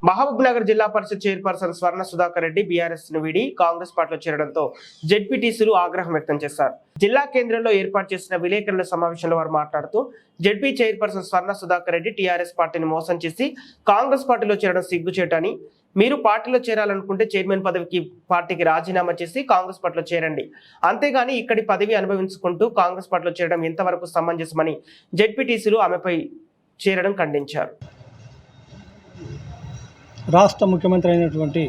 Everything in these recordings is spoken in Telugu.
మహబూబ్నగర్ జిల్లా పరిషత్ చైర్పర్సన్ స్వర్ణ సుధాకర్ రెడ్డి బీఆర్ఎస్ ను వీడి కాంగ్రెస్ పార్టీలో చేరడంతో జెడ్పీటీసీలు ఆగ్రహం వ్యక్తం చేశారు. జిల్లా కేంద్రంలో ఏర్పాటు చేసిన విలేకరుల సమావేశంలో వారు మాట్లాడుతూ జెడ్పీ చైర్పర్సన్ స్వర్ణ సుధాకర్ రెడ్డి టీఆర్ఎస్ పార్టీని మోసం చేసి కాంగ్రెస్ పార్టీలో చేరడం సిగ్గుచేటని, మీరు పార్టీలో చేరాలనుకుంటే చైర్మన్ పదవికి పార్టీకి రాజీనామా చేసి కాంగ్రెస్ పార్టీలో చేరండి, అంతేగాని ఇక్కడి పదవి అనుభవించుకుంటూ కాంగ్రెస్ పార్టీలో చేరడం ఎంతవరకు సమంజసమని జెడ్పీటీసీలు ఆమెపై చేరడం ఖండించారు. రాష్ట్ర ముఖ్యమంత్రి అయినటువంటి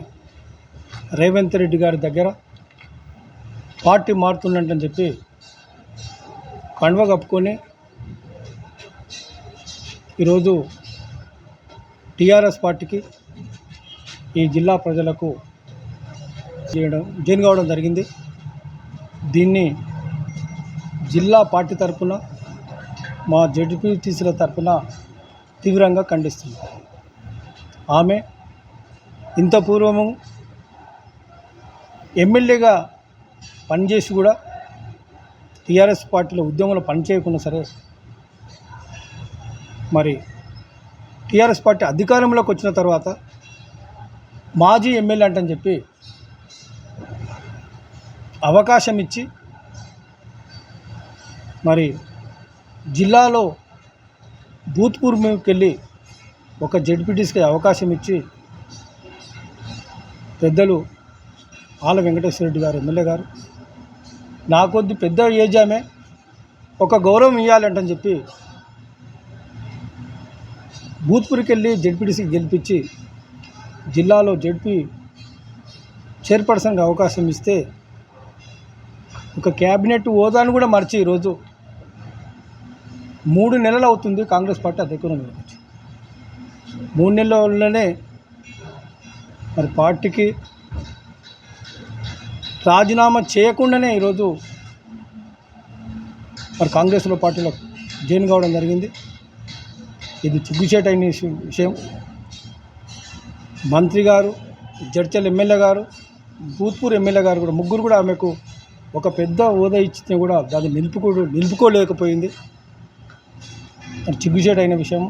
రేవంత్ రెడ్డి గారి దగ్గర పార్టీ మారుతుందంటని చెప్పి కండువ కప్పుకొని ఈరోజు టీఆర్ఎస్ పార్టీకి ఈ జిల్లా ప్రజలకు జాయిన్ కావడం జరిగింది. దీన్ని జిల్లా పార్టీ తరఫున మా జెడ్పీటీసీల తరఫున తీవ్రంగా ఖండిస్తుంది. ఆమె ఇంత పూర్వము ఎమ్మెల్యేగా పనిచేసి కూడా టీఆర్ఎస్ పార్టీలో ఉద్యమంలో పనిచేయకుండా సరే, మరి టీఆర్ఎస్ పార్టీ అధికారంలోకి వచ్చిన తర్వాత మాజీ ఎమ్మెల్యే అంటని చెప్పి అవకాశం ఇచ్చి మరి జిల్లాలో భూత్పూర్వకి వెళ్ళి ఒక జెడ్పీటీసీకి అవకాశం ఇచ్చి పెద్దలు ఆల వెంకటేశ్వర రెడ్డి గారు ఎమ్మెల్యే గారు నా కొద్ది పెద్ద ఏజ్ ఆమె ఒక గౌరవం ఇవ్వాలంటని చెప్పి భూత్పూర్కి వెళ్ళి జెడ్పీటీసీకి గెలిపించి జిల్లాలో జెడ్పీ చైర్పర్సన్గా అవకాశం ఇస్తే ఒక క్యాబినెట్ హోదాను కూడా మర్చి ఈరోజు 3 నెలలు అవుతుంది కాంగ్రెస్ పార్టీ అధికారంలోకి వచ్చి. 3 నెలల్లోనే మరి పార్టీకి రాజీనామా చేయకుండానే ఈరోజు మరి కాంగ్రెస్లో పార్టీలో జాయిన్ కావడం జరిగింది. ఇది సిగ్గుచేటైన విషయం. మంత్రి గారు, జడ్చల్ ఎమ్మెల్యే గారు, భూత్పూర్ ఎమ్మెల్యే గారు కూడా ముగ్గురు కూడా ఆమెకు ఒక పెద్ద హోదా ఇచ్చినా కూడా దాన్ని నిలుపుకోలేకపోయింది. అది సిగ్గుచేటైన విషయం.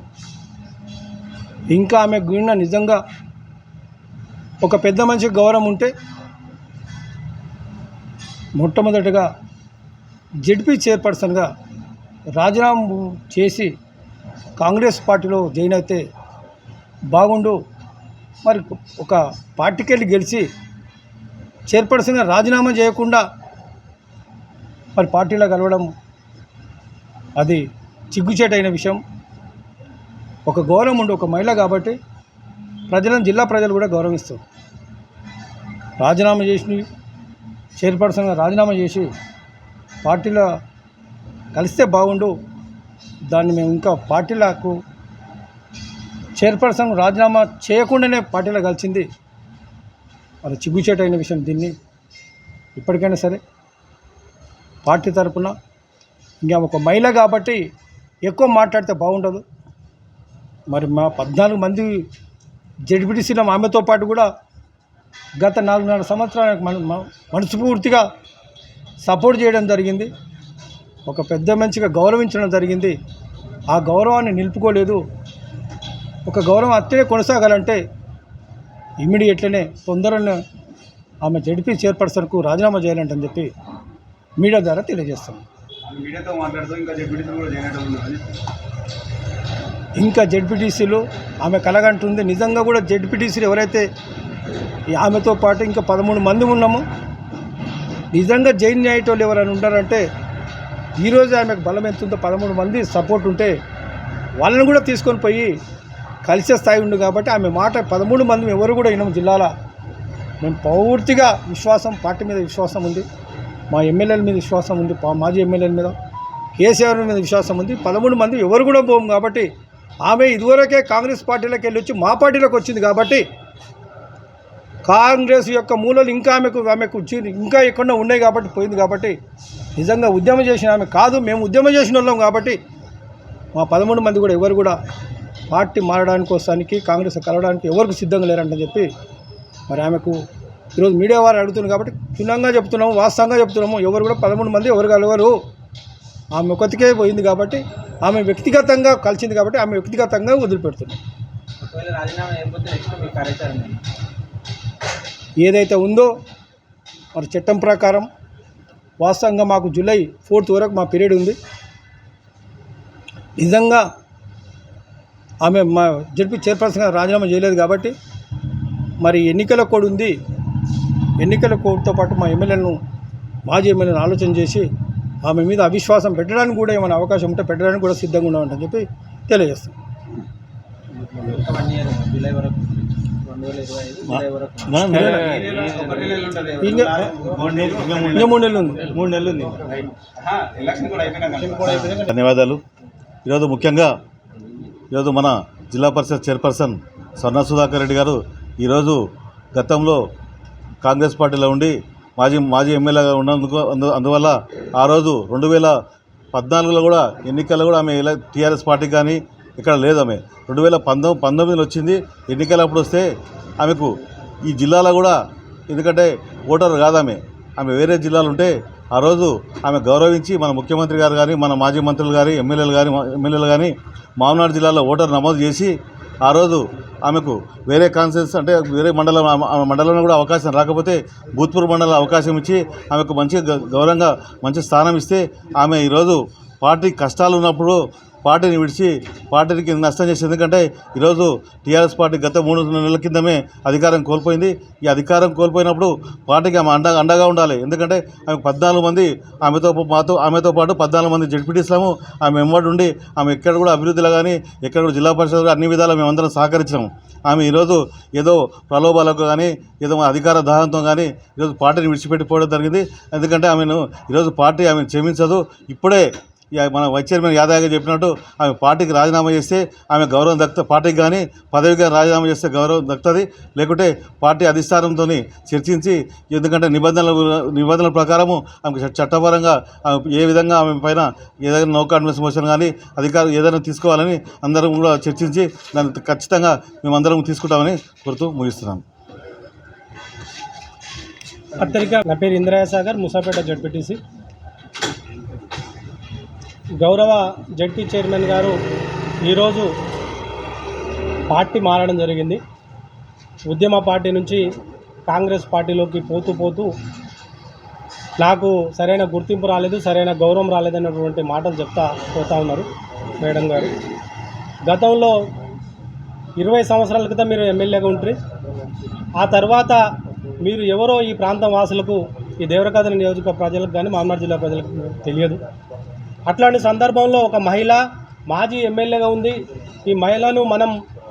ఇంకా ఆమె గుణ నిజంగా ఒక పెద్ద మనిషికి గౌరవం ఉంటే మొట్టమొదటిగా జెడ్పీ చైర్పర్సన్గా రాజీనామా చేసి కాంగ్రెస్ పార్టీలో జాయిన్ అయితే బాగుండు. మరి ఒక పార్టీకి వెళ్ళి గెలిచి చైర్పర్సన్గా రాజీనామా చేయకుండా మరి పార్టీలో కలవడం అది సిగ్గుచేటైన విషయం. ఒక గౌరవం ఉండి ఒక మహిళ కాబట్టి ప్రజలను, జిల్లా ప్రజలు కూడా గౌరవిస్తారు. రాజీనామా చేసి చైర్పర్సన్గా రాజీనామా చేసి పార్టీలో కలిస్తే బాగుండు. దాన్ని మేము ఇంకా పార్టీలకు చైర్పర్సన్ రాజీనామా చేయకుండానే పార్టీలో కలిసింది. అది సిగ్గుచేటైన విషయం. దీన్ని ఇప్పటికైనా సరే పార్టీ తరఫున ఇంకా ఒక మహిళ కాబట్టి ఎక్కువ మాట్లాడితే బాగుండదు. మరి మా 14 మంది జెడ్పీటీసీలో ఆమెతో పాటు కూడా గత 4.5 సంవత్సరాలకు మనస్ఫూర్తిగా సపోర్ట్ చేయడం జరిగింది. ఒక పెద్ద మంచిగా గౌరవించడం జరిగింది. ఆ గౌరవాన్ని నిలుపుకోలేదు. ఒక గౌరవం అట్లనే కొనసాగాలంటే ఇమ్మీడియట్లనే తొందరనే ఆమె జెడ్పీ చైర్పర్సన్కు రాజీనామా చేయాలంటని చెప్పి మీడియా ద్వారా తెలియజేస్తాం. ఇంకా జెడ్పీటీసీలు ఆమె కలగంటుంది. నిజంగా కూడా జెడ్పీటీసీలు ఎవరైతే ఆమెతో పాటు ఇంకా 13 మంది ఉన్నామో నిజంగా జాయిన్ అయ్యేటోళ్ళు ఎవరైనా ఉంటారంటే ఈరోజు ఆమెకు బలం ఎంత ఉందో 13 మంది సపోర్ట్ ఉంటే వాళ్ళని కూడా తీసుకొని పోయి కలిసే స్థాయి ఉంది. కాబట్టి ఆమె మాట 13 మంది ఎవరు కూడా వినము. జిల్లాలో మేము పూర్తిగా విశ్వాసం, పార్టీ మీద విశ్వాసం ఉంది, మా ఎమ్మెల్యేల మీద విశ్వాసం ఉంది, మాజీ ఎమ్మెల్యేల మీద, కేసీఆర్ మీద విశ్వాసం ఉంది. 13 మంది ఎవరు కూడా పోము. కాబట్టి ఆమె ఇదివరకే కాంగ్రెస్ పార్టీలోకి వెళ్ళి వచ్చి మా పార్టీలోకి వచ్చింది. కాబట్టి కాంగ్రెస్ యొక్క మూలలు ఇంకా ఆమెకు ఇంకా ఎక్కడో ఉన్నాయి కాబట్టి పోయింది. కాబట్టి నిజంగా ఉద్యమం చేసిన ఆమె కాదు, మేము ఉద్యమం చేసిన వాళ్ళం. కాబట్టి మా 13 మంది కూడా ఎవరు కూడా పార్టీ మారడానికి వస్తానికి, కాంగ్రెస్ కలవడానికి ఎవరికి సిద్ధంగా లేరంటని చెప్పి మరి ఆమెకు ఈరోజు మీడియా వారు అడుగుతున్నారు. కాబట్టి క్షుణ్ణంగా చెప్తున్నాము, వాస్తవంగా చెప్తున్నాము. ఎవరు కూడా 13 మంది ఎవరు కలవరు. ఆమె ఒకతికే పోయింది కాబట్టి, ఆమె వ్యక్తిగతంగా కలిసింది కాబట్టి ఆమె వ్యక్తిగతంగా వదిలిపెడుతుంది. ఒకవేళ రాజీనామా అయిపోతే నెక్స్ట్ మీ కార్యాచరణ ఏంటి? ఏదైతే ఉందో మరి చట్టం ప్రకారం వాస్తవంగా మాకు జూలై 4th వరకు మా పీరియడ్ ఉంది. నిజంగా ఆమె మా జడ్పీ చైర్పర్సన్గా రాజీనామా చేయలేదు కాబట్టి మరి ఎన్నికల కోడ్ ఉంది. ఎన్నికల కోడ్తో పాటు మా ఎమ్మెల్యేలను మాజీ ఎమ్మెల్యేలను ఆలోచన చేసి ఆమె మీద అవిశ్వాసం పెట్టడానికి కూడా ఏమైనా అవకాశం ఉంటే పెట్టడానికి కూడా సిద్ధంగా ఉన్నామంటని చెప్పి తెలియజేస్తాం. ఇంకా 1 year జూలై వరకు 2025 జూలై వరకు ఇంకా 3 నెలలు ఉంది. ధన్యవాదాలు. ఈరోజు ముఖ్యంగా ఈరోజు మన జిల్లా పరిషత్ చైర్పర్సన్ స్వర్ణ సుధాకర్ రెడ్డి గారు ఈరోజు గతంలో కాంగ్రెస్ పార్టీలో ఉండి మాజీ ఎమ్మెల్యేగా ఉన్నందుకు అందువల్ల ఆ రోజు 2014లో కూడా ఎన్నికల్లో కూడా ఆమె టీఆర్ఎస్ పార్టీకి కానీ ఇక్కడ లేదు. ఆమె 2019లో వచ్చింది. ఎన్నికలప్పుడు వస్తే ఆమెకు ఈ జిల్లాలో కూడా ఎందుకంటే ఓటర్ కాదు ఆమె వేరే జిల్లాలు ఉంటే ఆ రోజు ఆమె గౌరవించి మన ముఖ్యమంత్రి గారు కానీ మన మాజీ మంత్రులు కానీ ఎమ్మెల్యేలు కానీ మామనాడు జిల్లాలో ఓటర్ నమోదు చేసి ఆ రోజు ఆమెకు వేరే కాన్సెన్స్ అంటే వేరే మండలంలో కూడా అవకాశం రాకపోతే భూత్పూర్ మండలం అవకాశం ఇచ్చి ఆమెకు మంచి గౌరవంగా మంచి స్థానం ఇస్తే ఆమె ఈరోజు పార్టీ కష్టాలు ఉన్నప్పుడు పార్టీని విడిచి పార్టీకి నష్టం చేసి ఎందుకంటే ఈరోజు టీఆర్ఎస్ పార్టీ గత 3 నెలల కిందమే అధికారం కోల్పోయింది. ఈ అధికారం కోల్పోయినప్పుడు పార్టీకి ఆమె అండగా ఉండాలి. ఎందుకంటే ఆమె 14 మంది ఆమెతో పాటు 14 మంది జడ్పీటీసీలము ఆమె వెంబడి ఉండి ఆమె ఎక్కడ కూడా అభివృద్ధిలో కానీ ఎక్కడ కూడా జిల్లా పరిషత్ అన్ని విధాలు మేమందరం సహకరించినాము. ఆమె ఈరోజు ఏదో ప్రలోభాలకు కానీ ఏదో అధికార దాహంతో కానీ ఈరోజు పార్టీని విడిచిపెట్టిపోవడం జరిగింది. ఎందుకంటే ఈరోజు పార్టీ ఆమెను క్షమించదు. ఇప్పుడే మన వైస్ చైర్మన్ యాదవ్ గారు చెప్పినట్టు ఆమె పార్టీకి రాజీనామా చేస్తే ఆమె గౌరవం దక్కుతుంది. పార్టీకి కానీ పదవికి రాజీనామా చేస్తే గౌరవం దక్కుతుంది. లేకుంటే పార్టీ అధిష్టానంతో చర్చించి ఎందుకంటే నిబంధనల ప్రకారము ఆమెకు చట్టపరంగా ఏ విధంగా ఆమె పైన ఏదైనా నో కాన్ఫిడెన్స్ మోషన్ కానీ అధికారం ఏదైనా తీసుకోవాలని అందరం కూడా చర్చించి దాన్ని ఖచ్చితంగా మేమందరం తీసుకుంటామని కోరుతూ ముగిస్తున్నాను. పత్రిక నా పేరు ఇంద్రయ్య సాగర్, ముసాపేట జడ్పీటీసీ. గౌరవ జడ్పీ చైర్మన్ గారు ఈరోజు పార్టీ మారడం జరిగింది. ఉద్యమ పార్టీ నుంచి కాంగ్రెస్ పార్టీలోకి పోతూ నాకు సరైన గుర్తింపు రాలేదు, సరైన గౌరవం రాలేదన్నటువంటి మాటలు చెప్తా పోతా ఉన్నారు మేడం గారు. గతంలో 20 సంవత్సరాల క్రితం మీరు ఎమ్మెల్యేగా ఉంటారు. ఆ తర్వాత మీరు ఎవరో ఈ ప్రాంతం వాసులకు, ఈ దేవరకథన నియోజక ప్రజలకు కానీ మామనాడు జిల్లా ప్రజలకు తెలియదు. అట్లాంటి సందర్భంలో ఒక మహిళ మాజీ ఎమ్మెల్యేగా ఉంది. ఈ మహిళను మనం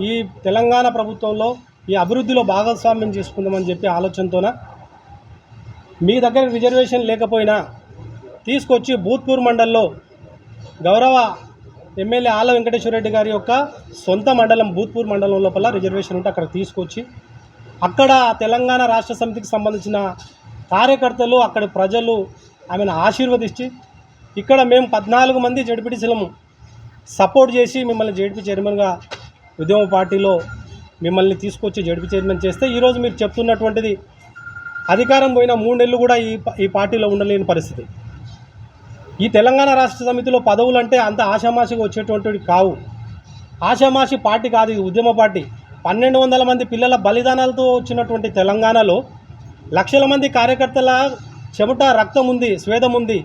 ఈ తెలంగాణ ప్రభుత్వంలో ఈ అభివృద్ధిలో భాగస్వామ్యం చేసుకుందామని చెప్పి ఆలోచనతోన మీ దగ్గర రిజర్వేషన్ లేకపోయినా తీసుకొచ్చి భూత్పూర్ మండలంలో గౌరవ ఎమ్మెల్యే ఆల వెంకటేశ్వర రెడ్డి గారి యొక్క సొంత మండలం భూత్పూర్ మండలం లోపల రిజర్వేషన్ ఉంటే అక్కడ తీసుకొచ్చి అక్కడ తెలంగాణ రాష్ట్ర సమితికి సంబంధించిన కార్యకర్తలు అక్కడ ప్రజలు ఆమెను ఆశీర్వదించి ఇక్కడ మేము 14 మంది జడ్పీటీసీలము సపోర్ట్ చేసి మిమ్మల్ని జడ్పీ చైర్మన్గా ఉద్యమ పార్టీలో మిమ్మల్ని తీసుకొచ్చి జడ్పీ చైర్మన్ చేస్తే ఈరోజు మీరు చెప్తున్నటువంటిది అధికారం పోయిన 3 నెలలు కూడా ఈ పార్టీలో ఉండలేని పరిస్థితి. ఈ తెలంగాణ రాష్ట్ర సమితిలో పదవులు అంటే అంత ఆషామాషిగా వచ్చేటువంటివి కావు. ఆషామాషి పార్టీ కాదు, ఇది ఉద్యమ పార్టీ. 1200 మంది పిల్లల బలిదానాలతో వచ్చినటువంటి తెలంగాణలో లక్షల మంది కార్యకర్తల చెమట రక్తం ఉంది, స్వేదం ఉంది.